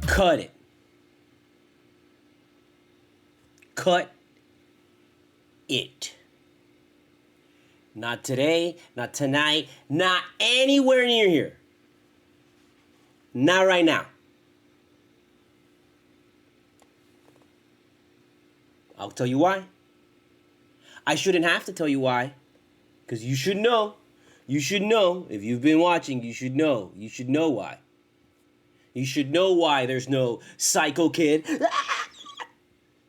Cut it. Cut it. Not today, not tonight, not anywhere near here. Not right now. I'll tell you why. I shouldn't have to tell you why. Because you should know. You should know. If you've been watching, you should know. You should know why. You should know why there's no Psycho Kid.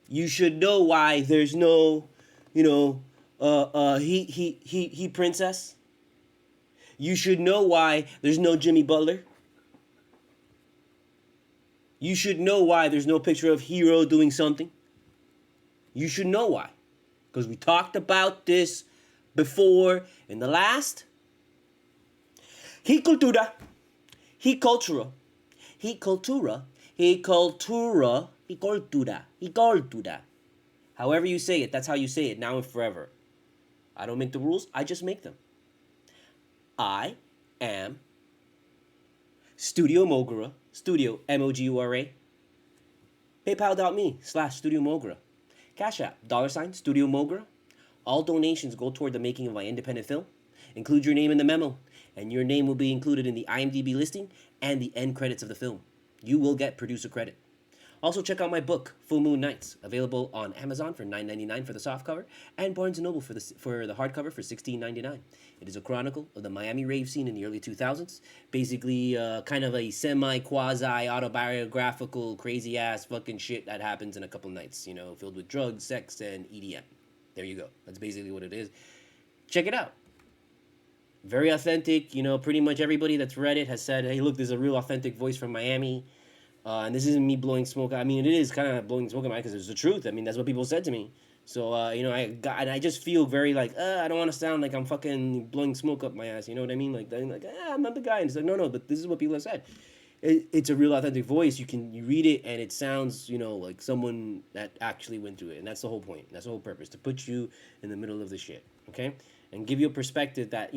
You should know why there's no, he princess. You should know why there's no Jimmy Butler. You should know why there's no picture of Hero doing something. You should know why. Because we talked about this before in the last. CULTURA. CULTURA. CULTURA. However you say it, that's how you say it now and forever. I don't make the rules, I just make them. I am Studio Mogura, Studio M-O-G-U-R-A, PayPal.me/Studio Mogura, Cash App, $ Studio Mogura. All donations go toward the making of my independent film. Include your name in the memo, and your name will be included in the IMDb listing and the end credits of the film. You will get producer credit. Also, check out my book, Full Moon Nights, available on Amazon for $9.99 for the softcover and Barnes & Noble for the hardcover for $16.99. It is a chronicle of the Miami rave scene in the early 2000s. Basically, kind of a semi-quasi-autobiographical, crazy-ass fucking shit that happens in a couple nights, filled with drugs, sex, and EDM. There you go. That's basically what it is. Check it out. Very authentic. Pretty much everybody that's read it has said, hey, look, there's a real authentic voice from Miami. And this isn't me blowing smoke. I mean, it is kind of blowing smoke at my because it's the truth. I mean, that's what people said to me. So, I just feel very like, I don't want to sound like I'm fucking blowing smoke up my ass. You know what I mean? I'm not the guy. And it's like, no, but this is what people have said. It's a real authentic voice. You read it and it sounds, like someone that actually went through it. And that's the whole point. That's the whole purpose, to put you in the middle of the shit. Okay? And give you a perspective that,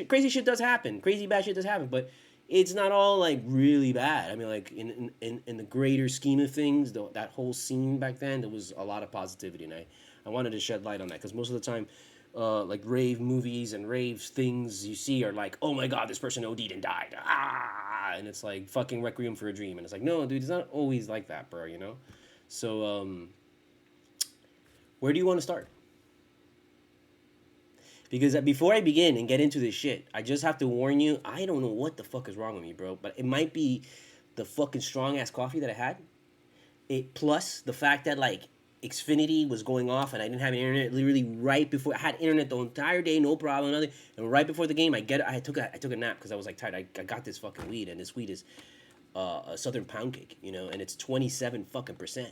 crazy shit does happen. Crazy bad shit does happen. But it's not all like really bad. I mean, like in the greater scheme of things, that whole scene back then, there was a lot of positivity, and I wanted to shed light on that because most of the time, like rave movies and rave things you see are like, oh my god, this person OD'd and died, and it's like fucking Requiem for a Dream, and it's like, no, dude, it's not always like that, bro, So, where do you want to start? Because before I begin and get into this shit, I just have to warn you, I don't know what the fuck is wrong with me, bro. But it might be the fucking strong-ass coffee that I had. Plus the fact that, like, Xfinity was going off and I didn't have internet literally right before. I had internet the entire day, no problem, nothing. And right before the game, I took a nap because I was, like, tired. I got this fucking weed, and this weed is a Southern Pound Cake, and it's 27 fucking %.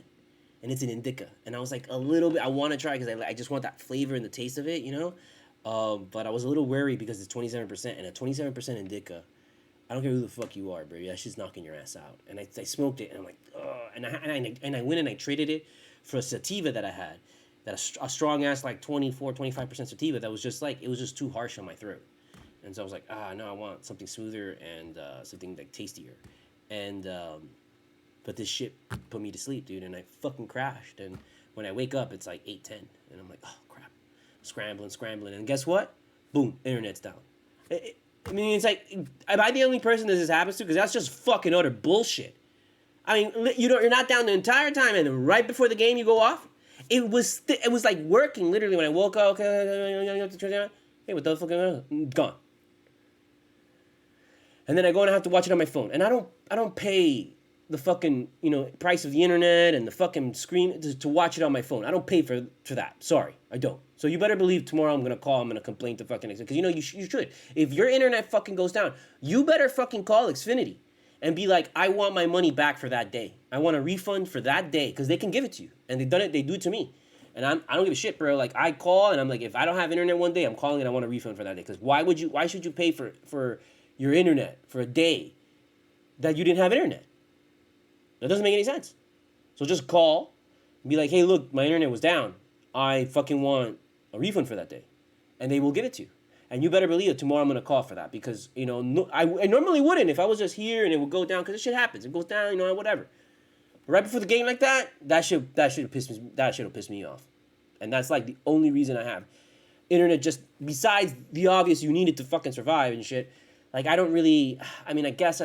And it's an indica. And I was, like, a little bit, I want to try because I just want that flavor and the taste of it, But I was a little wary because it's 27%, and a 27% indica, I don't care who the fuck you are, bro. That shit's knocking your ass out. And I smoked it, and I'm like, ugh. And I went and I traded it for a sativa that I had, a strong ass like 25% sativa that was just like, it was just too harsh on my throat. And so I was like, no, I want something smoother and something like tastier. And but this shit put me to sleep, dude, and I fucking crashed. And when I wake up, it's like 8:10, and I'm like, oh crap. Scrambling, and guess what? Boom, internet's down. I mean, it's like, am I the only person that this happens to? Because that's just fucking utter bullshit. I mean, you're not down the entire time, and then right before the game you go off. It was like working literally when I woke up. Okay, hey, what the fuck? Gone. And then I go and I have to watch it on my phone, and I don't pay the fucking, price of the internet and the fucking screen to watch it on my phone. I don't pay for that. Sorry, I don't. So you better believe tomorrow I'm gonna complain to fucking Xfinity, because you should. If your internet fucking goes down, you better fucking call Xfinity and be like, I want my money back for that day. I want a refund for that day, because they can give it to you, and they do it to me, and I don't give a shit, bro. Like, I call and I'm like, if I don't have internet one day, I'm calling and I want a refund for that day, because why should you pay for your internet for a day that you didn't have internet? That doesn't make any sense. So just call and be like, hey, look, my internet was down. I fucking want a refund for that day. And they will give it to you. And you better believe it, tomorrow I'm going to call for that. Because, I normally wouldn't if I was just here and it would go down. Because this shit happens. It goes down, whatever. But right before the game like that should have pissed me off. And that's like the only reason I have internet, just besides the obvious you need it to fucking survive and shit. Like, I don't really, I guess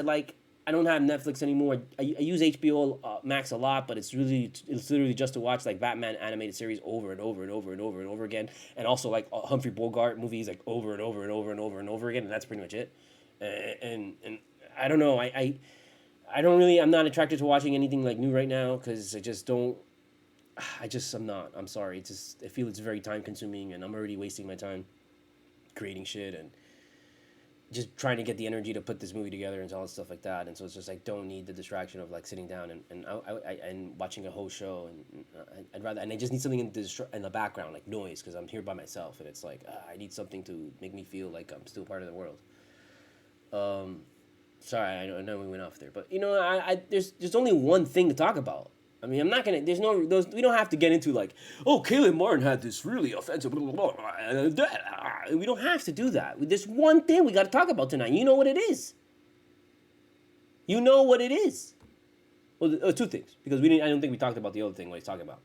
I don't have Netflix anymore. I use HBO Max a lot, but it's literally just to watch like Batman animated series over and over and over and over and over again, and also like Humphrey Bogart movies like over and over and over and over and over again, and that's pretty much it. And I don't know. I'm not attracted to watching anything like new right now, because I just don't. I'm not. I'm sorry. I feel it's very time consuming, and I'm already wasting my time creating shit and just trying to get the energy to put this movie together and all that stuff like that. And so it's just like, don't need the distraction of like sitting down and watching a whole show. And I'd rather, and I just need something in the background, like noise, because I'm here by myself, and it's like, I need something to make me feel like I'm still part of the world. Sorry, I know we went off there, but there's only one thing to talk about. I'm not gonna. We don't have to get into like, oh, Caleb Martin had this really offensive. Blah, blah, blah. We don't have to do that. There's one thing we got to talk about tonight. You know what it is. You know what it is. Well, two things, because I don't think we talked about the other thing what he's talking about,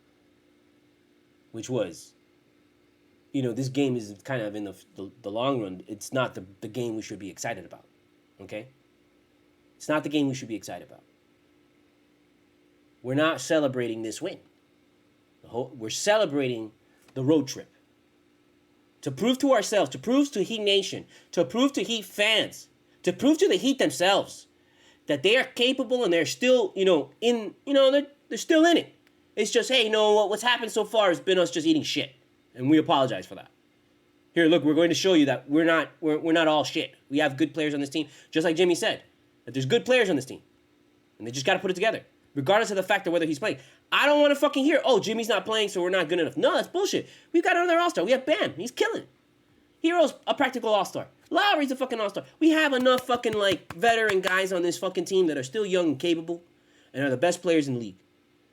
which was, this game is kind of in the long run. It's not the game we should be excited about. Okay. It's not the game we should be excited about. We're not celebrating this win. We're celebrating the road trip. To prove to ourselves, to prove to Heat Nation, to prove to Heat fans, to prove to the Heat themselves that they are capable and they're still, they're still in it. It's just, hey, what's happened so far has been us just eating shit. And we apologize for that. Here, look, we're going to show you that we're not all shit. We have good players on this team, just like Jimmy said, that there's good players on this team. And they just got to put it together. Regardless of the fact of whether he's playing. I don't want to fucking hear, oh, Jimmy's not playing, so we're not good enough. No, that's bullshit. We've got another all-star. We have Bam. He's killing it. Hero's a practical all-star. Lowry's a fucking all-star. We have enough fucking, veteran guys on this fucking team that are still young and capable and are the best players in the league.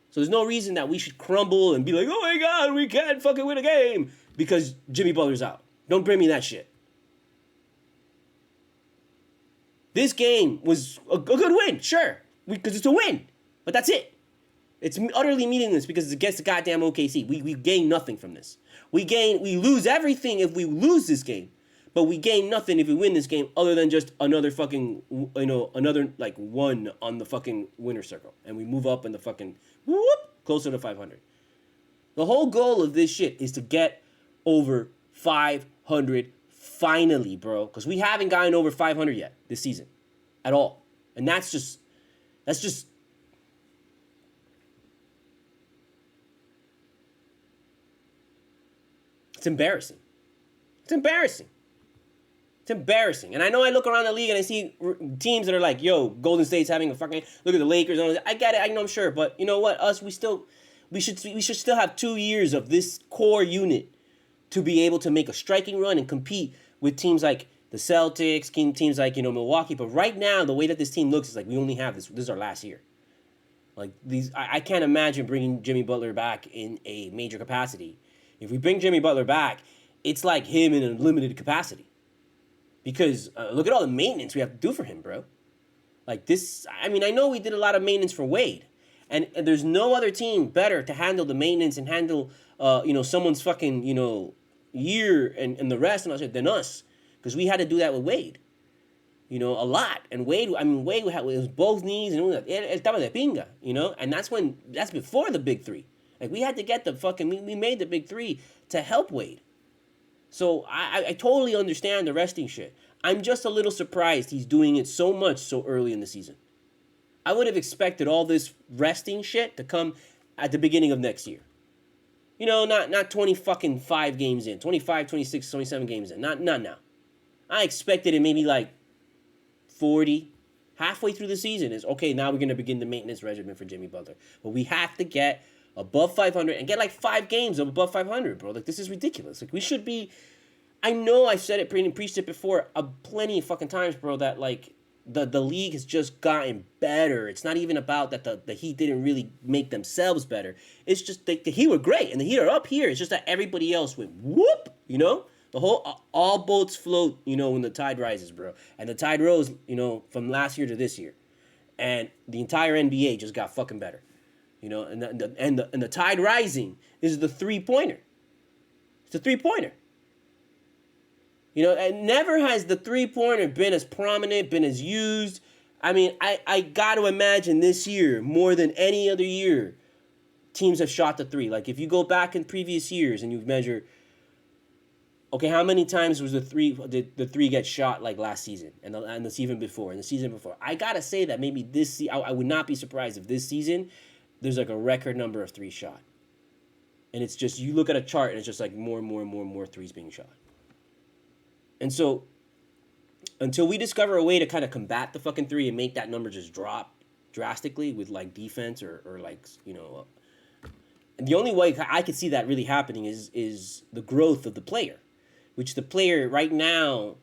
So there's no reason that we should crumble and be like, oh my God, we can't fucking win a game because Jimmy Butler's out. Don't bring me that shit. This game was a good win, sure, because it's a win. But that's it. It's utterly meaningless because it's against the goddamn OKC. We gain nothing from this. We lose everything if we lose this game. But we gain nothing if we win this game other than just another fucking, another one on the fucking winner's circle. And we move up in the fucking, closer to 500. The whole goal of this shit is to get over 500 finally, bro. Because we haven't gotten over 500 yet this season. At all. And that's just it's embarrassing. It's embarrassing. It's embarrassing. And I know I look around the league and I see teams that are like, yo, Golden State's having a fucking, look at the Lakers. And all that. I get it. I know, I'm sure. But you know what? We should still have 2 years of this core unit to be able to make a striking run and compete with teams like the Celtics, teams like, Milwaukee. But right now, the way that this team looks is like we only have this. This is our last year. Like I can't imagine bringing Jimmy Butler back in a major capacity. If we bring Jimmy Butler back, it's like him in a limited capacity. Because look at all the maintenance we have to do for him, bro. Like this, I know we did a lot of maintenance for Wade. And there's no other team better to handle the maintenance and handle, someone's fucking, year and the rest and all that than us. Because we had to do that with Wade. A lot. And Wade it was both knees and it estaba de pinga, And that's before the big three. Like, we had to get we made the big three to help Wade. So I totally understand the resting shit. I'm just a little surprised he's doing it so much so early in the season. I would have expected all this resting shit to come at the beginning of next year. You know, not 20 fucking 5 games in, 25, 26, 27 games in. Not now. I expected it maybe like 40, halfway through the season is, okay, now we're going to begin the maintenance regimen for Jimmy Butler. But we have to get above 500 and get like 5 games of above 500, bro. Like, this is ridiculous. Like, we should be, I know I've said it, preached it before plenty of fucking times, bro, that like the league has just gotten better. It's not even about that the Heat didn't really make themselves better. It's just the Heat were great and the Heat are up here. It's just that everybody else went whoop, you know? The whole, all boats float, you know, when the tide rises, bro. And the tide rose, you know, from last year to this year. And the entire NBA just got fucking better. You know, and the tide rising is the three-pointer. It's a three-pointer. You know, and never has the three-pointer been as prominent, been as used. I mean, I got to imagine this year, more than any other year, teams have shot the three. Like, if you go back in previous years and you measure, okay, how many times was the three get shot like last season and the season before and the season before? I got to say that maybe this I would not be surprised if this season there's like a record number of threes shot. And it's just, you look at a chart and it's just like more and more and more and more threes being shot. And so, until we discover a way to kind of combat the fucking three and make that number just drop drastically with like defense or like, you know, and the only way I could see that really happening is the growth of the player, which the player right now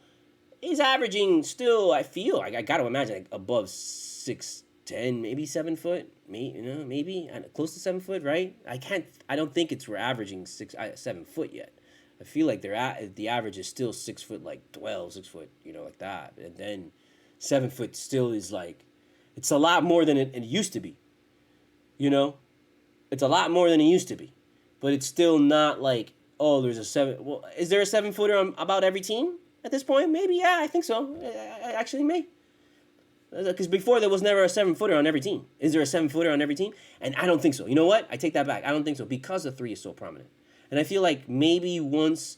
is averaging still, I feel, I got to imagine, like above 6'10", maybe 7 foot, maybe close to 7 foot, right? I don't think we're averaging 7 foot yet. I feel like the average is still 6 foot, like 12, 6 foot, you know, like that. And then 7 foot still is like, it's a lot more than it used to be. You know? It's a lot more than it used to be. But it's still not like, oh, there's a 7. Well, is there a 7 footer on about every team at this point? Maybe, yeah, I think so. I actually may. Because before there was never a 7 footer on every team. Is there a 7 footer on every team? And I don't think so. You know what? I take that back. I don't think so because the three is so prominent. And I feel like maybe once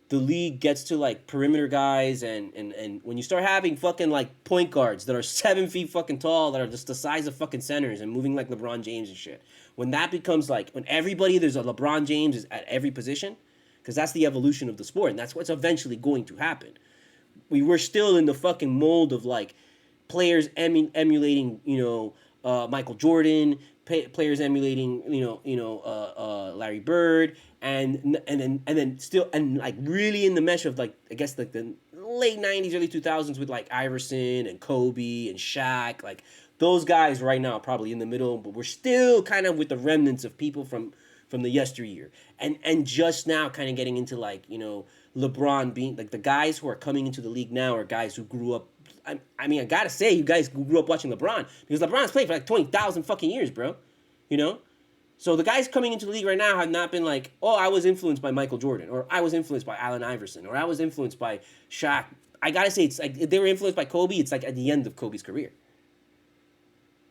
the league gets to like perimeter guys and when you start having fucking like point guards that are 7 feet fucking tall, that are just the size of fucking centers and moving like LeBron James and shit. When that becomes like, when everybody, there's a LeBron James is at every position, because that's the evolution of the sport and that's what's eventually going to happen. We were still in the fucking mold of like players emulating, you know, Michael Jordan, players emulating, Larry Bird, and then still, and like really in the mesh of like, I guess like the late 90s, early 2000s with like Iverson and Kobe and Shaq, like those guys right now probably in the middle, but we're still kind of with the remnants of people from the yesteryear, and just now kind of getting into like, you know, LeBron being like, the guys who are coming into the league now are guys who grew up. I mean, I gotta say, you guys grew up watching LeBron, because LeBron's played for like 20,000 fucking years, bro. You know? So the guys coming into the league right now have not been like, oh, I was influenced by Michael Jordan, or I was influenced by Allen Iverson, or I was influenced by Shaq. I gotta say, it's like, if they were influenced by Kobe, it's like at the end of Kobe's career.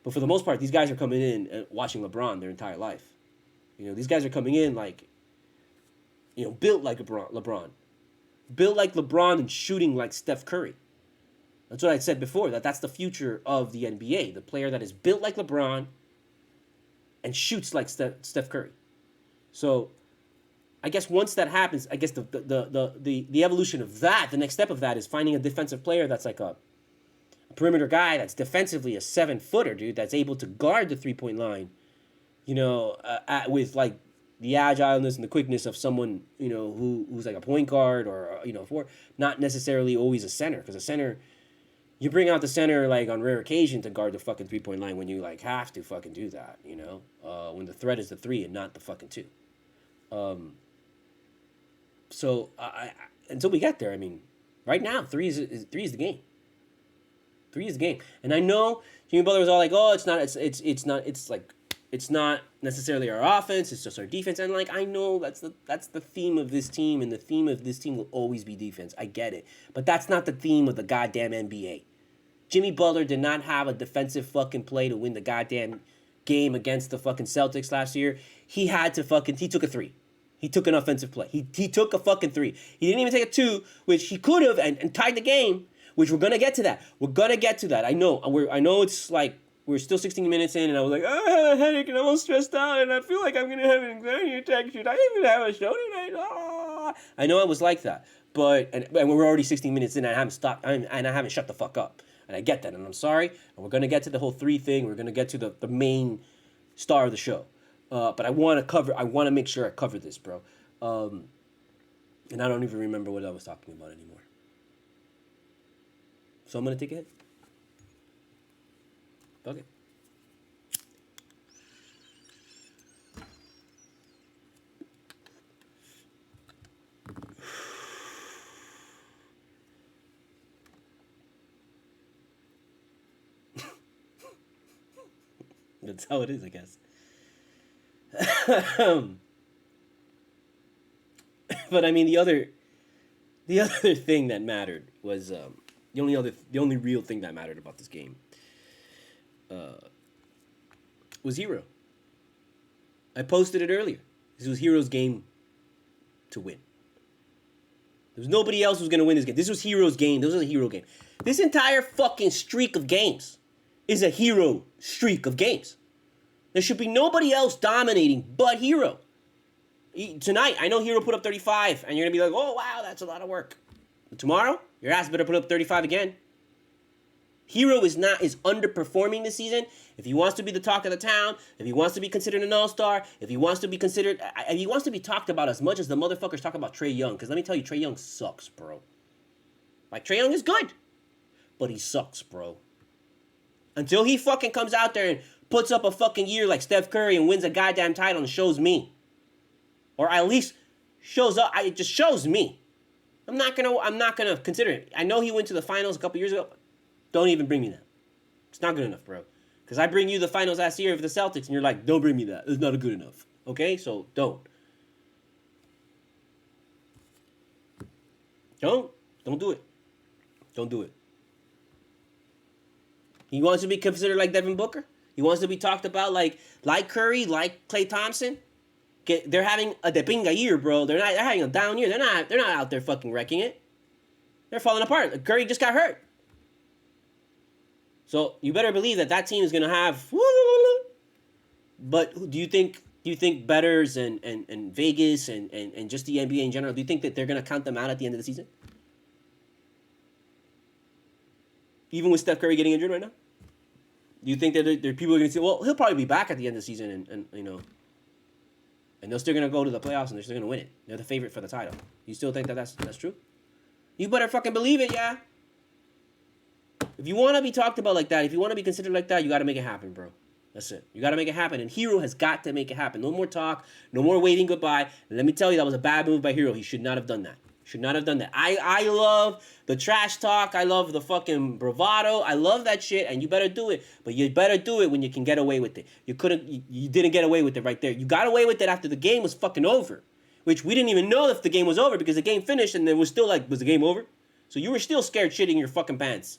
But for the most part, these guys are coming in and watching LeBron their entire life. You know, these guys are coming in like, you know, built like LeBron. Built like LeBron and shooting like Steph Curry. That's what I said before, that's the future of the NBA. The player that is built like LeBron and shoots like Steph Curry. So I guess once that happens, I guess the evolution of that, the next step of that is finding a defensive player that's like a perimeter guy that's defensively a 7 footer, dude, that's able to guard the 3-point line, you know, with the agileness and the quickness of someone, you know, who's like a point guard or, you know, not necessarily always a center, because a center, you bring out the center like on rare occasion to guard the fucking 3-point line when you like have to fucking do that, you know, when the threat is the 3 and not the fucking 2. So until we get there, I mean, right now 3 is the game. 3 is the game, and I know Jimmy Butler was all like, oh, it's not necessarily our offense, it's just our defense. And like, I know that's the theme of this team, and the theme of this team will always be defense. I get it. But that's not the theme of the goddamn NBA. Jimmy Butler did not have a defensive fucking play to win the goddamn game against the fucking Celtics last year. He took a 3. He took an offensive play. He took a fucking 3. He didn't even take a 2, which he could have and tied the game, which we're going to get to that. We're going to get to that. I know it's like, we're still 16 minutes in, and I was like, oh, I have a headache, and I'm all stressed out, and I feel like I'm gonna have an anxiety attack. Should I even have a show tonight? Ah. I know I was like that, but and we're already 16 minutes in, and I haven't stopped, and I haven't shut the fuck up, and I get that, and I'm sorry, and we're gonna get to the whole 3 thing. We're gonna get to the main star of the show, but I want to make sure I cover this, bro, and I don't even remember what I was talking about anymore. So I'm gonna take a hit. Fuck it. That's how it is, I guess. But I mean, the other thing that mattered was the only real thing that mattered about this game was Hero. I posted it earlier. This was Hero's game to win. There was nobody else who was going to win this game. This was Hero's game. This was a Hero game. This entire fucking streak of games is a Hero streak of games. There should be nobody else dominating but Hero. Tonight, I know Hero put up 35, and you're going to be like, oh, wow, that's a lot of work. But tomorrow, your ass better put up 35 again. Hero is underperforming this season. If he wants to be the talk of the town, if he wants to be considered an all-star, if he wants to be talked about as much as the motherfuckers talk about Trae Young, because let me tell you, Trae Young sucks, bro. Like, Trae Young is good, but he sucks, bro. Until he fucking comes out there and puts up a fucking year like Steph Curry and wins a goddamn title and shows me. Or at least shows up, it just shows me. I'm not gonna consider it. I know he went to the finals a couple years ago. Don't even bring me that. It's not good enough, bro. Because I bring you the finals last year of the Celtics, and you're like, don't bring me that. It's not good enough. Okay? So, don't. Don't do it. Don't do it. He wants to be considered like Devin Booker. He wants to be talked about like Curry, like Klay Thompson. They're having a depinga year, bro. They're having a down year. They're not out there fucking wrecking it. They're falling apart. Curry just got hurt. So you better believe that team is gonna have. But do you think bettors and Vegas and just the NBA in general, do you think that they're gonna count them out at the end of the season? Even with Steph Curry getting injured right now? Do you think that there people are gonna say, well, he'll probably be back at the end of the season and you know, and they're still gonna go to the playoffs and they're still gonna win it. They're the favorite for the title. You still think that's true? You better fucking believe it, yeah. If you want to be talked about like that, if you want to be considered like that, you got to make it happen, bro. That's it. You got to make it happen. And Hero has got to make it happen. No more talk. No more waving goodbye. And let me tell you, that was a bad move by Hero. He should not have done that. Should not have done that. I love the trash talk. I love the fucking bravado. I love that shit. And you better do it. But you better do it when you can get away with it. You didn't get away with it right there. You got away with it after the game was fucking over. Which we didn't even know if the game was over because the game finished and it was still like, was the game over? So you were still scared shitting your fucking pants.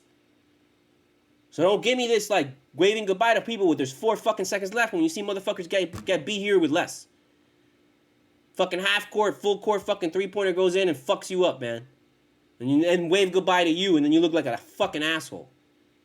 So don't give me this, like, waving goodbye to people with there's 4 fucking seconds left when you see motherfuckers get beat here with less. Fucking half court, full court fucking 3-pointer goes in and fucks you up, man. And wave goodbye to you, and then you look like a fucking asshole.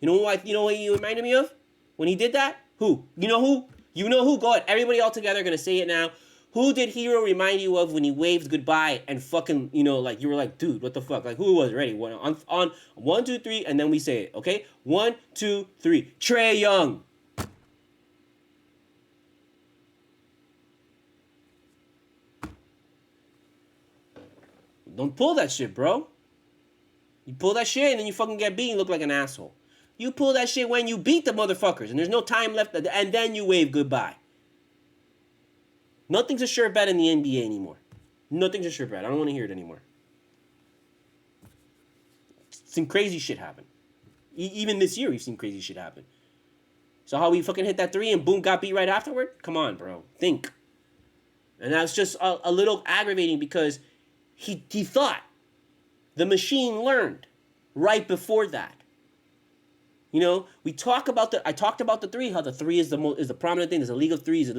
You know what you reminded me of? When he did that? Who? You know who? You know who? Go ahead. Everybody all together gonna say it now. Who did Hero remind you of when he waved goodbye and fucking, you know, like, you were like, dude, what the fuck? Like, who was it? Ready? On 1, 2, 3, and then we say it, okay? 1, 2, 3. Trae Young. Don't pull that shit, bro. You pull that shit and then you fucking get beat and look like an asshole. You pull that shit when you beat the motherfuckers and there's no time left, and then you wave goodbye. Nothing's a sure bet in the NBA anymore. Nothing's a sure bet. I don't want to hear it anymore. Some crazy shit happen. Even this year, we've seen crazy shit happen. So how we fucking hit that 3 and boom, got beat right afterward? Come on, bro. Think. And that's just a little aggravating because he thought. The machine learned right before that. You know, I talked about the 3, how the 3 is the prominent thing. There's a league of threes.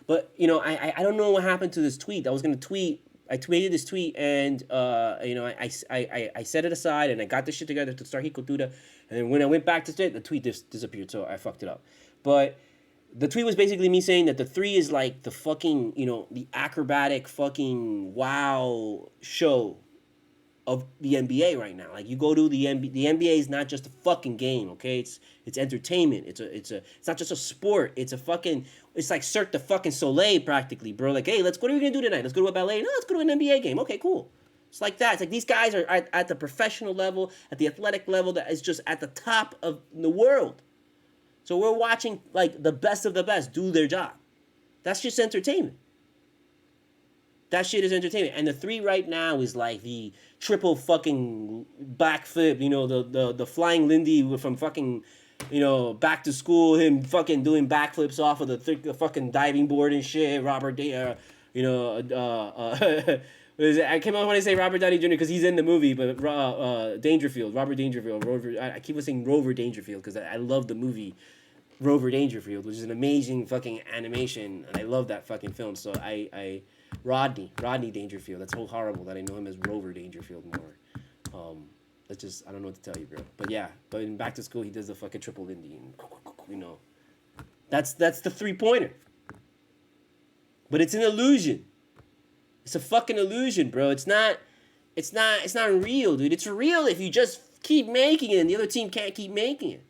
But, you know, I don't know what happened to this tweet. I was going to tweet I tweeted this tweet, and I set it aside, and I got this shit together to start CULTURA, and then when I went back to it, the tweet disappeared, so I fucked it up. But the tweet was basically me saying that the 3 is like the fucking, the acrobatic fucking wow show of the NBA right now. Like, you go to the NBA is not just a fucking game, okay? It's entertainment. It's not just a sport. It's like Cirque du fucking Soleil practically, bro. Like, hey, what are we gonna do tonight? Let's go to a ballet. No, let's go to an NBA game. Okay, cool. It's like that. It's like these guys are at the professional level, at the athletic level that is just at the top of the world. So we're watching like the best of the best do their job. That's just entertainment. That shit is entertainment. And the 3 right now is like the triple fucking backflip, the flying Lindy from fucking, back to school, him fucking doing backflips off of the fucking diving board and shit. Robert, I came out when I say Robert Downey Jr. because he's in the movie, but Dangerfield, Robert Dangerfield, I keep on saying Rover Dangerfield because I love the movie Rover Dangerfield, which is an amazing fucking animation, and I love that fucking film. So Rodney Dangerfield. That's so horrible that I know him as Rover Dangerfield more. That's just, I don't know what to tell you, bro. But yeah, but in Back to School, he does the fucking triple Lindy, and that's the 3-pointer. But it's an illusion. It's a fucking illusion, bro. It's not real, dude. It's real if you just keep making it and the other team can't keep making it.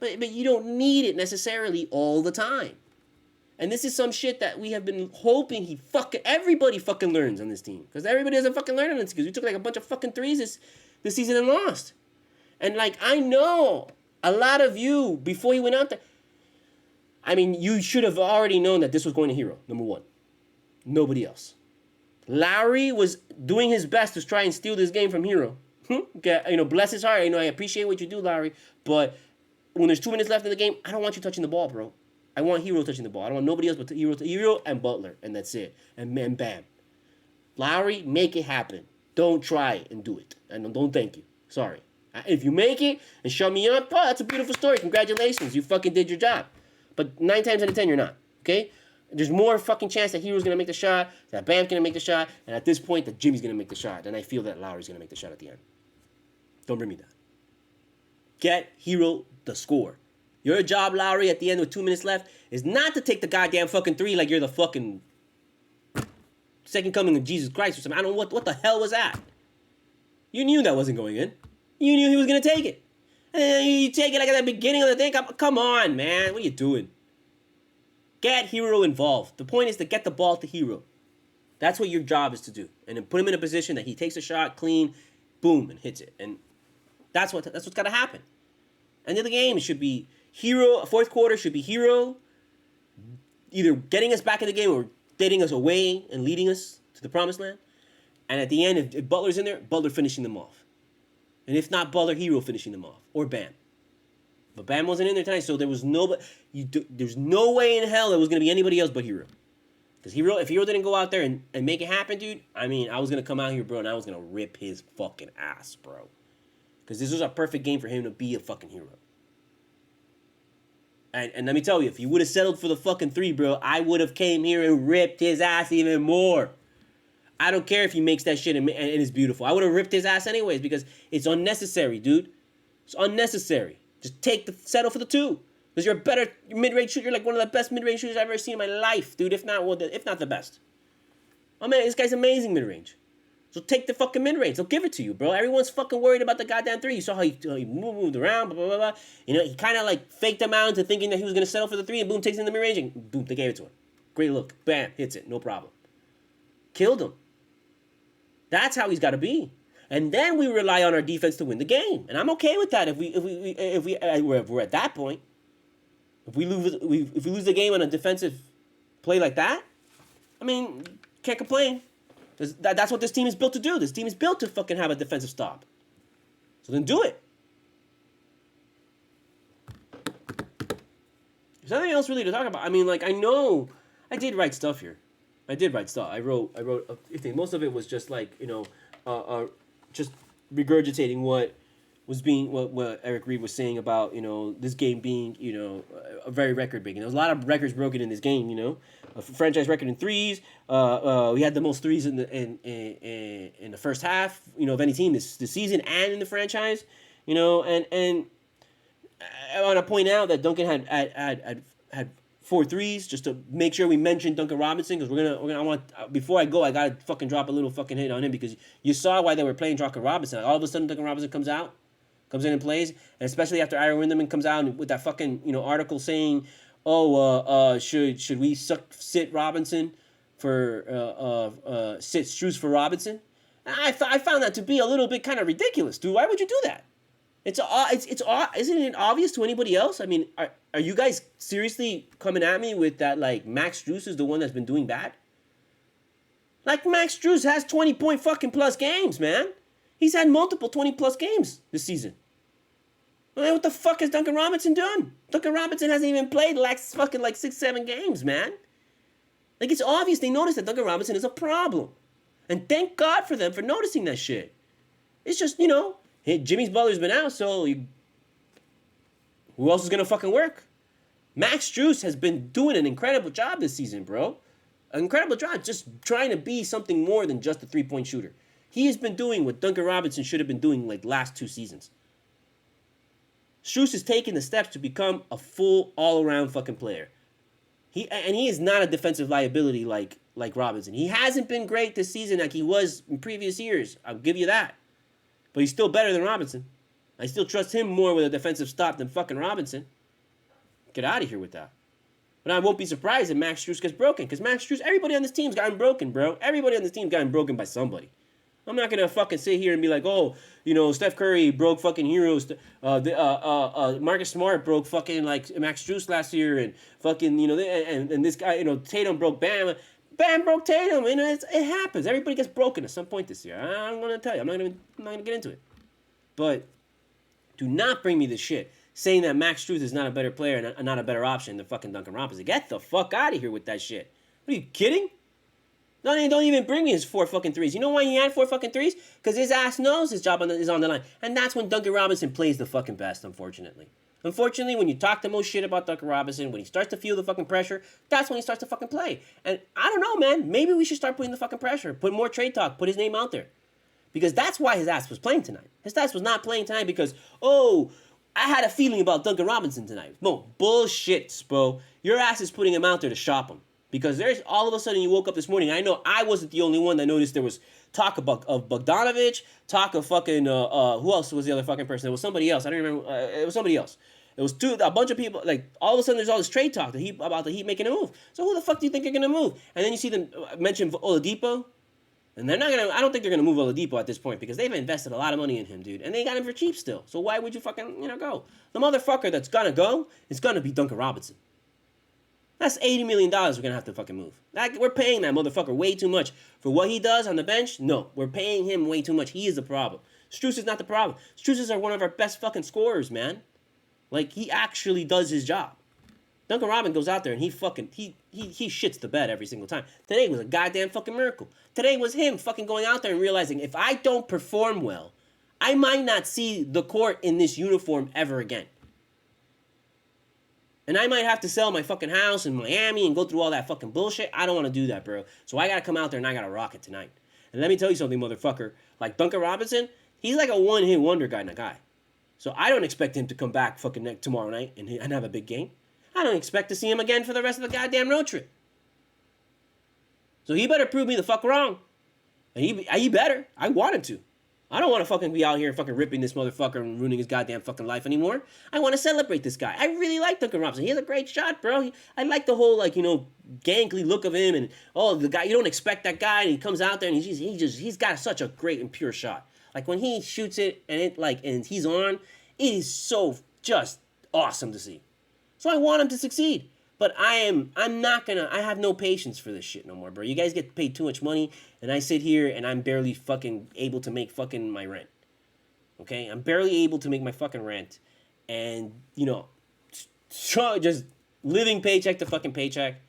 But you don't need it necessarily all the time. And this is some shit that we have been hoping everybody fucking learns on this team. Because everybody doesn't fucking learn on this, because we took like a bunch of fucking 3s this season and lost. And like, I know a lot of you, before you went out there, I mean, you should have already known that this was going to Hero, number 1. Nobody else. Lowry was doing his best to try and steal this game from Hero. Bless his heart. I appreciate what you do, Lowry. But when there's 2 minutes left in the game, I don't want you touching the ball, bro. I want Hero touching the ball. I don't want nobody else but Hero and Butler, and that's it. And bam. Lowry, make it happen. Don't try and do it. And don't thank you. Sorry. If you make it and shut me up, that's a beautiful story. Congratulations. You fucking did your job. But 9 times out of 10, you're not. Okay? There's more fucking chance that Hero's going to make the shot, that Bam's going to make the shot, and at this point, that Jimmy's going to make the shot. And I feel that Lowry's going to make the shot at the end. Don't bring me that. Get Hero the score. Your job, Lowry, at the end with 2 minutes left, is not to take the goddamn fucking 3 like you're the fucking second coming of Jesus Christ or something. I don't know what the hell was that. You knew that wasn't going in. You knew he was going to take it. And then you take it like at the beginning of the thing. Come on, man. What are you doing? Get Hero involved. The point is to get the ball to Hero. That's what your job is to do. And then put him in a position that he takes a shot, clean, boom, and hits it. And that's what's got to happen. End of the game should be Hero. Fourth quarter should be Hero either getting us back in the game or dating us away and leading us to the promised land. And at the end, if Butler's in there, Butler finishing them off. And if not Butler, Hero finishing them off. Or Bam. But Bam wasn't in there tonight, so there was there's no way in hell there was going to be anybody else but Hero. Because if Hero didn't go out there and make it happen, dude, I mean, I was going to come out here, bro, and I was going to rip his fucking ass, bro. Because this was a perfect game for him to be a fucking hero. And let me tell you, if he would have settled for the fucking 3, bro, I would have came here and ripped his ass even more. I don't care if he makes that shit and it's beautiful. I would have ripped his ass anyways because it's unnecessary, dude. It's unnecessary. Just settle for the 2. Because you're a better mid-range shooter. You're like one of the best mid-range shooters I've ever seen in my life, dude. If not the best. Oh, man, this guy's amazing mid-range. So take the fucking mid-range. They'll give it to you, bro. Everyone's fucking worried about the goddamn 3. You saw how he moved around, blah, blah, blah, blah. He kind of like faked them out into thinking that he was going to settle for the 3, and boom, takes in the mid-range, and boom, they gave it to him. Great look. Bam, hits it. No problem. Killed him. That's how he's got to be. And then we rely on our defense to win the game. And I'm okay with that if we're at that point. If we lose the game on a defensive play like that, I mean, can't complain. That's what this team is built to do. This team is built to fucking have a defensive stop. So then do it. There's nothing else really to talk about. I mean, like, I know I did write stuff here. I wrote a thing. Most of it was just like, just regurgitating what was being what Eric Reed was saying about this game being a very record breaking. There was a lot of records broken in this game. A franchise record in threes. We had the most threes in the first half. Of any team this season and in the franchise. And I want to point out that Duncan had 4 threes, just to make sure we mention Duncan Robinson, because I want, before I go, I gotta fucking drop a little fucking hit on him, because you saw why they were playing Duncan Robinson. All of a sudden Duncan Robinson comes in and plays, and especially after Ira Winderman comes out with that fucking article saying, should we sit Robinson for sit Strus for Robinson? I found that to be a little bit kind of ridiculous, dude. Why would you do that? It's isn't it obvious to anybody else? I mean, are you guys seriously coming at me with that, like, Max Strus is the one that's been doing bad? Like, Max Strus has 20 point fucking plus games, man. He's had multiple 20 plus games this season. Man, what the fuck has Duncan Robinson done? Duncan Robinson hasn't even played like fucking like 6-7 games, man. Like, it's obvious they noticed that Duncan Robinson is a problem. And thank God for them for noticing that shit. It's just, hey, Jimmy's Butler's been out, so who else is going to fucking work? Max Strus has been doing an incredible job this season, bro. An incredible job, just trying to be something more than just a three-point shooter. He has been doing what Duncan Robinson should have been doing like last 2 seasons. Strus is taking the steps to become a full all-around fucking player. He is not a defensive liability like Robinson. He hasn't been great this season like he was in previous years. I'll give you that. But he's still better than Robinson. I still trust him more with a defensive stop than fucking Robinson. Get out of here with that. But I won't be surprised if Max Strus gets broken. Because Max Strus, everybody on this team's gotten broken, bro. Everybody on this team's gotten broken by somebody. I'm not going to fucking sit here and be like, Steph Curry broke fucking heroes. Marcus Smart broke fucking like Max Strus last year. And fucking, and this guy, Tatum broke Bam. Bam broke Tatum. It happens. Everybody gets broken at some point this year. I'm going to tell you. I'm not going to get into it. But do not bring me this shit saying that Max Strus is not a better player and not a better option than fucking Duncan Robinson. Get the fuck out of here with that shit. What, are you kidding? Don't even bring me his 4 fucking threes. You know why he had 4 fucking threes? Because his ass knows his job is on the line. And that's when Duncan Robinson plays the fucking best, unfortunately. Unfortunately, when you talk the most shit about Duncan Robinson, when he starts to feel the fucking pressure, that's when he starts to fucking play. And I don't know, man. Maybe we should start putting the fucking pressure. Put more trade talk. Put his name out there. Because that's why his ass was playing tonight. His ass was not playing tonight because, I had a feeling about Duncan Robinson tonight. No, bullshit, bro. Your ass is putting him out there to shop him. Because there's all of a sudden you woke up this morning. I know I wasn't the only one that noticed there was talk of Bogdanovich, talk of fucking, who else was the other fucking person? It was somebody else. I don't remember. It was somebody else. It was a bunch of people. Like, all of a sudden there's all this trade talk about the Heat making a move. So who the fuck do you think they're going to move? And then you see them mention Oladipo. And they're not going to, I don't think they're going to move Oladipo at this point because they've invested a lot of money in him, dude. And they got him for cheap still. So why would you fucking, go? The motherfucker that's going to go is going to be Duncan Robinson. That's $80 million we're going to have to fucking move. We're paying that motherfucker way too much. For what he does on the bench, no. We're paying him way too much. He is the problem. Strus is not the problem. Strus are one of our best fucking scorers, man. Like, he actually does his job. Duncan Robinson goes out there and he shits the bed every single time. Today was a goddamn fucking miracle. Today was him fucking going out there and realizing if I don't perform well, I might not see the court in this uniform ever again. And I might have to sell my fucking house in Miami and go through all that fucking bullshit. I don't want to do that, bro. So I got to come out there and I got to rock it tonight. And let me tell you something, motherfucker. Like Duncan Robinson, he's like a one-hit wonder kind of guy. So I don't expect him to come back fucking tomorrow night and have a big game. I don't expect to see him again for the rest of the goddamn road trip. So he better prove me the fuck wrong. And he better. I want him to. I don't want to fucking be out here fucking ripping this motherfucker and ruining his goddamn fucking life anymore. I want to celebrate this guy. I really like Duncan Robinson. He has a great shot, bro. I like the whole, gangly look of him. And, the guy, you don't expect that guy. And he comes out there and he's got such a great and pure shot. Like, when he shoots it and he's on, it is so just awesome to see. So I want him to succeed. But I have no patience for this shit no more, bro. You guys get paid too much money, and I sit here and I'm barely fucking able to make fucking my rent. Okay? I'm barely able to make my fucking rent. And, just living paycheck to fucking paycheck.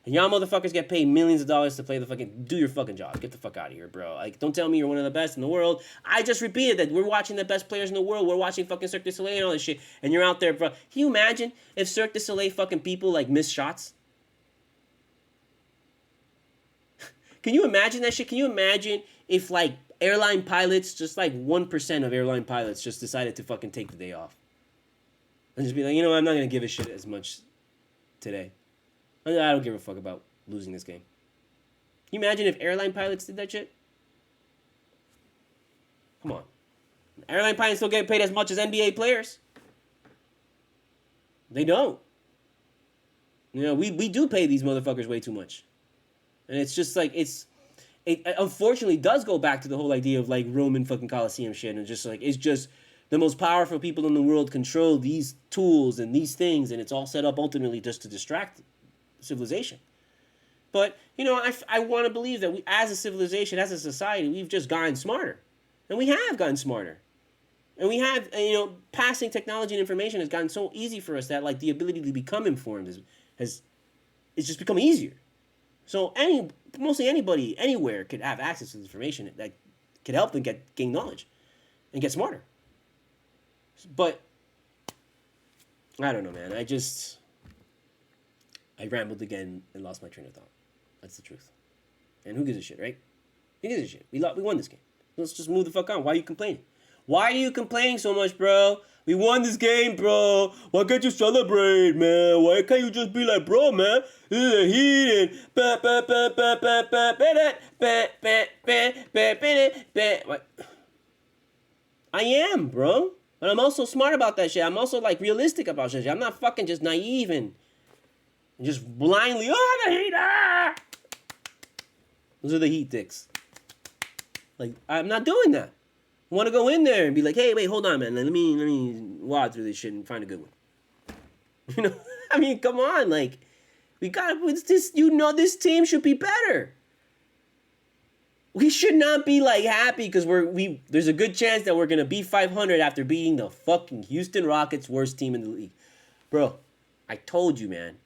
And y'all motherfuckers get paid millions of dollars to play the fucking... Do your fucking job. Get the fuck out of here, bro. Like, don't tell me you're one of the best in the world. I just repeated that we're watching the best players in the world. We're watching fucking Cirque du Soleil and all this shit. And you're out there, bro. Can you imagine if Cirque du Soleil fucking people, like, miss shots? Can you imagine that shit? Can you imagine if, like, airline pilots, just like 1% of airline pilots just decided to fucking take the day off? And just be like, you know what? I'm not going to give a shit as much today. I don't give a fuck about losing this game. Can you imagine if airline pilots did that shit? Come on. Airline pilots still get paid as much as NBA players. They don't. You know, we do pay these motherfuckers way too much. And it's just like, it unfortunately does go back to the whole idea of like Roman fucking Colosseum shit. And just like, it's just the most powerful people in the world control these tools and these things. And it's all set up ultimately just to distract civilization. But, you know, I want to believe that we, as a civilization, as a society, we've just gotten smarter. And we have gotten smarter. And we have, you know, passing technology and information has gotten so easy for us that, like, the ability to become informed it's just become easier. So mostly anybody, anywhere could have access to this information that could help them gain knowledge and get smarter. But, I don't know, man. I rambled again and lost my train of thought. That's the truth. And who gives a shit, right? Who gives a shit? We won this game. Let's just move the fuck on. Why are you complaining? Why are you complaining so much, bro? We won this game, bro. Why can't you celebrate, man? Why can't you just be like, bro, man? This is the Heat and what? I am, bro. But I'm also smart about that shit. I'm also, like, realistic about shit. I'm not fucking just naive and just blindly, oh, the Heat, ah! Those are the Heat dicks. Like, I'm not doing that. I want to go in there and be like, hey, wait, hold on, man. Let me wad through this shit and find a good one. You know? I mean, come on. Like, we got this, you know, this team should be better. We should not be, like, happy because there's a good chance that we're going to beat 500 after beating the fucking Houston Rockets, worst team in the league. Bro, I told you, man.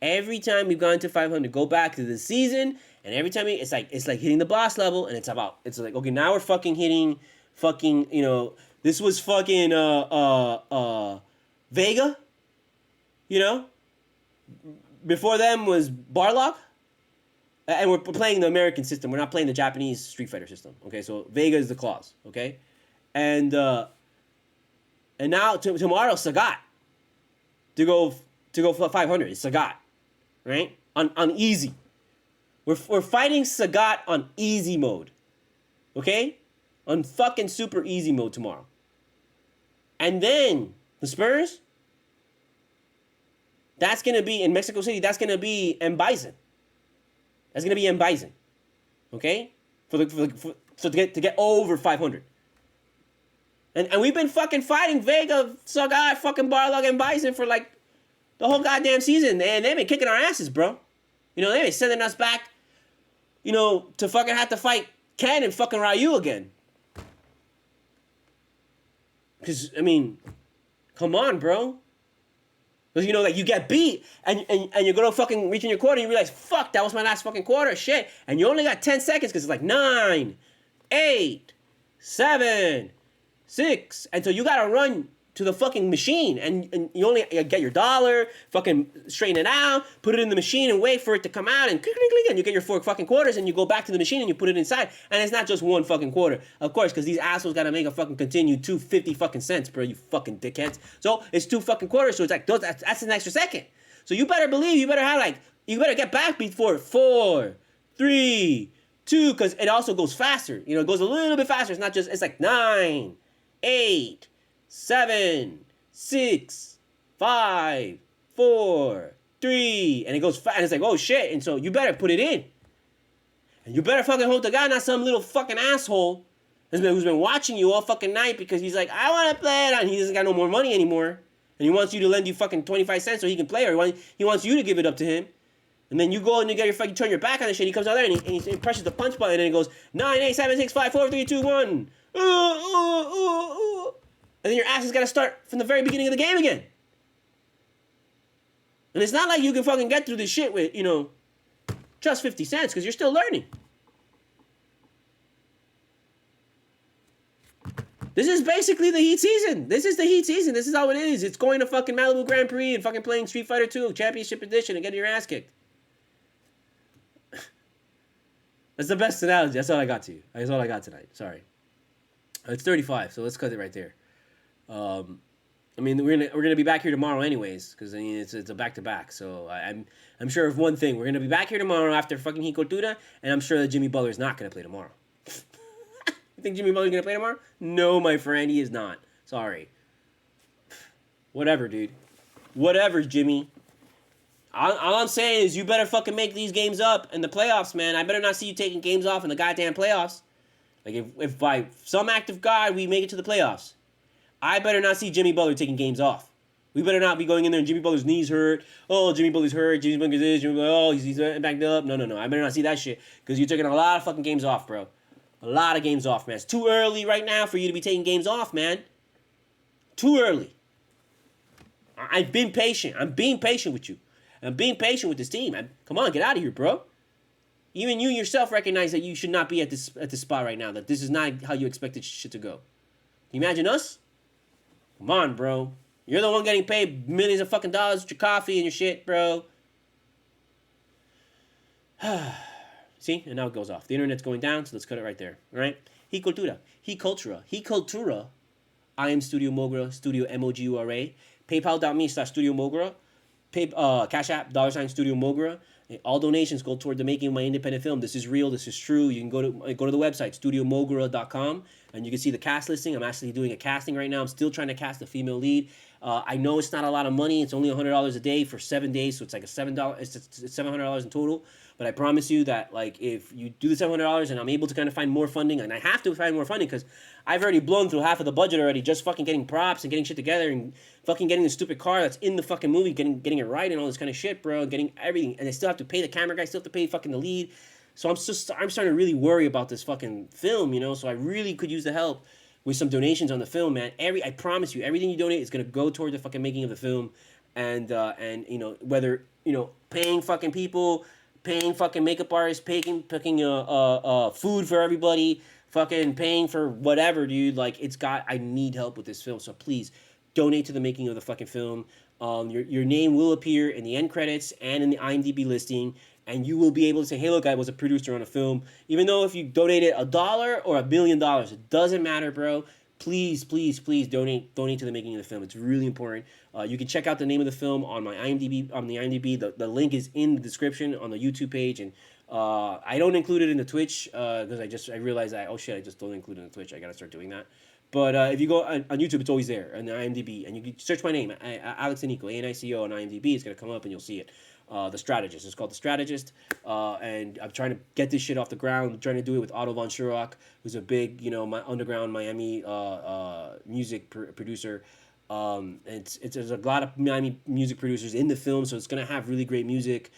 Every time we've gone to 500, go back to the season, and every time it's like hitting the boss level, and it's like, okay, now we're fucking hitting fucking, you know, this was fucking Vega, you know? Before them was Barlock. And we're playing the American system. We're not playing the Japanese Street Fighter system. Okay, so Vega is the claws. Okay, and now tomorrow Sagat to go for 500. It's Sagat, right? On easy. We're fighting Sagat on easy mode. Okay, on fucking super easy mode tomorrow. And then the Spurs. That's gonna be in Mexico City. That's gonna be M. Bison. That's gonna be M. Bison, okay? To get over 500. And we've been fucking fighting Vega, Sagat, fucking Barlog, and Bison for like the whole goddamn season, and they've been kicking our asses, bro. You know, they've been sending us back, you know, to fucking have to fight Ken and fucking Ryu again. Because, I mean, come on, bro. Because, you know, like, you get beat, and you go to fucking reach in your quarter, and you realize, fuck, that was my last fucking quarter, shit. And you only got 10 seconds, because it's like 9, 8, 7, 6. And so you got to run to the fucking machine, and you only get your dollar, fucking straighten it out, put it in the machine, and wait for it to come out, and click, click, click, and you get your 4 fucking quarters, and you go back to the machine, and you put it inside, and it's not just 1 fucking quarter, of course, because these assholes gotta make a fucking continue 250 fucking cents, bro, you fucking dickheads. So it's 2 fucking quarters, so it's like, that's an extra second. So you better believe, you better have like, you better get back before 4, 3, 2, because it also goes faster, you know, it goes a little bit faster, it's not just, it's like 9, 8, 7, 6, 5, 4, 3, and it goes fast, and it's like, oh shit, and so you better put it in. And you better fucking hold the guy, not some little fucking asshole who's been watching you all fucking night because he's like, I want to play it, and he doesn't got no more money anymore, and he wants you to lend you fucking 25 cents so he can play, or he wants you to give it up to him. And then you go and you get your fucking, turn your back on the shit, he comes out there and he presses the punch button, and it goes, 9, 8, 7, 6, 5, 4, 3, 2, 1. And then your ass has got to start from the very beginning of the game again. And it's not like you can fucking get through this shit with, you know, Just 50 cents because you're still learning. This is basically the Heat season. This is the Heat season. This is how it is. It's going to fucking Malibu Grand Prix and fucking playing Street Fighter 2 Championship Edition and getting your ass kicked. That's the best analogy. That's all I got to you. That's all I got tonight. Sorry. It's 35, so let's cut it right there. I mean, we're gonna be back here tomorrow anyways, because I mean it's a back-to-back. So I'm sure of one thing. We're gonna be back here tomorrow after fucking CULTURA, and I'm sure that Jimmy Butler's not gonna play tomorrow. You think Jimmy Butler's gonna play tomorrow? No, my friend, he is not. Sorry. Whatever, dude. Whatever, Jimmy. All I'm saying is you better fucking make these games up in the playoffs, man. I better not see you taking games off in the goddamn playoffs. Like, if by some act of God we make it to the playoffs, I better not see Jimmy Butler taking games off. We better not be going in there and Jimmy Butler's knees hurt. Oh, Jimmy Butler's hurt. Jimmy Butler's this. Jimmy Butler, oh, he's backed up. No. I better not see that shit because you're taking a lot of fucking games off, bro. A lot of games off, man. It's too early right now for you to be taking games off, man. Too early. I've been patient. I'm being patient with you. I'm being patient with this team. Come on, get out of here, bro. Even you yourself recognize that you should not be at this spot right now. That this is not how you expected shit to go. Can you imagine us? Come on, bro. You're the one getting paid millions of fucking dollars with your coffee and your shit, bro. See? And now it goes off. The internet's going down, so let's cut it right there. All right? CULTURA. CULTURA. I am Studio Mogura, Studio Mogura. PayPal.me/Studio Mogura. Cash App, $Studio Mogura. All donations go toward the making of my independent film. This is real. This is true. You can go to the website, studiomogura.com, and you can see the cast listing. I'm actually doing a casting right now. I'm still trying to cast a female lead. I know it's not a lot of money. It's only $100 a day for 7 days, so it's like a $7. It's $700 in total. But I promise you that, like, if you do the $700 and I'm able to kind of find more funding, and I have to find more funding because I've already blown through half of the budget already, just fucking getting props and getting shit together and fucking getting the stupid car that's in the fucking movie, getting it right and all this kind of shit, bro, getting everything, and I still have to pay the camera guy, still have to pay fucking the lead. So I'm starting to really worry about this fucking film, you know. So I really could use the help with some donations on the film, man. I promise you, everything you donate is gonna go toward the fucking making of the film, and you know, whether, you know, paying fucking people, paying fucking makeup artists, paying food for everybody, fucking paying for whatever, dude. Like, I need help with this film, so please donate to the making of the fucking film. Your name will appear in the end credits and in the IMDb listing, and you will be able to say, hey, look, I was a producer on a film. Even though if you donated $1 or $1 billion, it doesn't matter, bro. Please donate to the making of the film. It's really important. You can check out the name of the film on my IMDb. On the IMDb, the link is in the description on the YouTube page, and I don't include it in the Twitch because I realized that, oh shit, I just don't include it in the Twitch. I gotta start doing that. But if you go on YouTube, it's always there on the IMDb, and you can search my name, Alex Anico, ANICO on IMDb. It's gonna come up, and you'll see it. The Strategist. It's called The Strategist, and I'm trying to get this shit off the ground. I'm trying to do it with Otto von Schirach, who's a big, you know, my underground Miami music producer. And there's a lot of Miami music producers in the film, so it's gonna have really great music.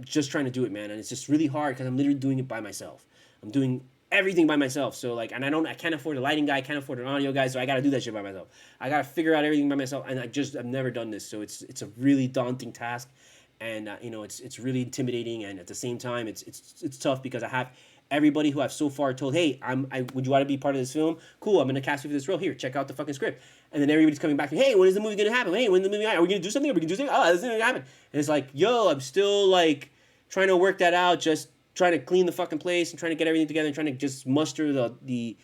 Just trying to do it, man, and it's just really hard because I'm literally doing it by myself. I'm doing everything by myself, so like, and I can't afford a lighting guy, I can't afford an audio guy, so I gotta do that shit by myself. I gotta figure out everything by myself, and I've never done this, so it's a really daunting task, and you know, it's really intimidating, and at the same time, it's tough because I have everybody who I've so far told, hey, would you want to be part of this film? Cool, I'm gonna cast you for this role. Here, check out the fucking script, and then everybody's coming back to, hey, when is the movie gonna happen? Hey, when is the movie? Are we gonna do something? Are we gonna do something? Oh, this is gonna happen. And it's like, yo, I'm still like trying to work that out, just trying to clean the fucking place and trying to get everything together and trying to just muster the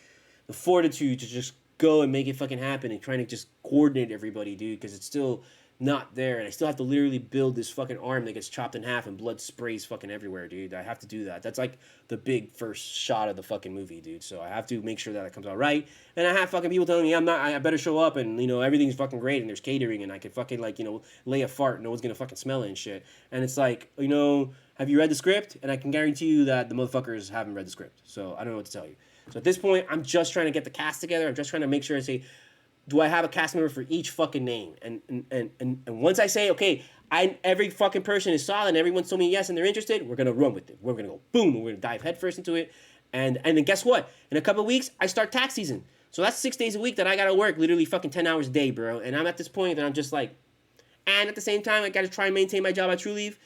fortitude to just go and make it fucking happen and trying to just coordinate everybody, dude, because it's still not there, and I still have to literally build this fucking arm that gets chopped in half and blood sprays fucking everywhere, dude. I have to do that. That's like the big first shot of the fucking movie, dude. So I have to make sure that it comes out right. And I have fucking people telling me I better show up and, you know, everything's fucking great and there's catering and I could fucking, like, you know, lay a fart and no one's gonna fucking smell it and shit. And it's like, you know, have you read the script? And I can guarantee you that the motherfuckers haven't read the script. So I don't know what to tell you. So at this point, I'm just trying to get the cast together. I'm just trying to make sure and say, do I have a cast member for each fucking name? And once I say, okay, every fucking person is solid and everyone's told me yes and they're interested, we're going to run with it. We're going to go boom, and we're going to dive headfirst into it. And then guess what? In a couple of weeks, I start tax season. So that's 6 days a week that I got to work literally fucking 10 hours a day, bro. And I'm at this point that I'm just like, and at the same time, I got to try and maintain my job at True Leave.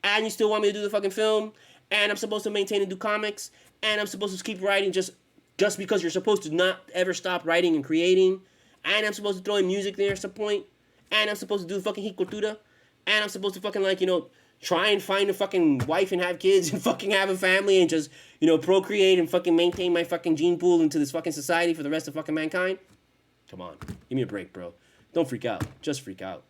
and you still want me to do the fucking film, and I'm supposed to maintain and do comics, and I'm supposed to keep writing just because you're supposed to not ever stop writing and creating, and I'm supposed to throw in music there at some point, and I'm supposed to do fucking CULTURA, and I'm supposed to fucking like, try and find a fucking wife and have kids and fucking have a family and just, procreate and fucking maintain my fucking gene pool into this fucking society for the rest of fucking mankind? Come on. Give me a break, bro. Don't freak out. Just freak out.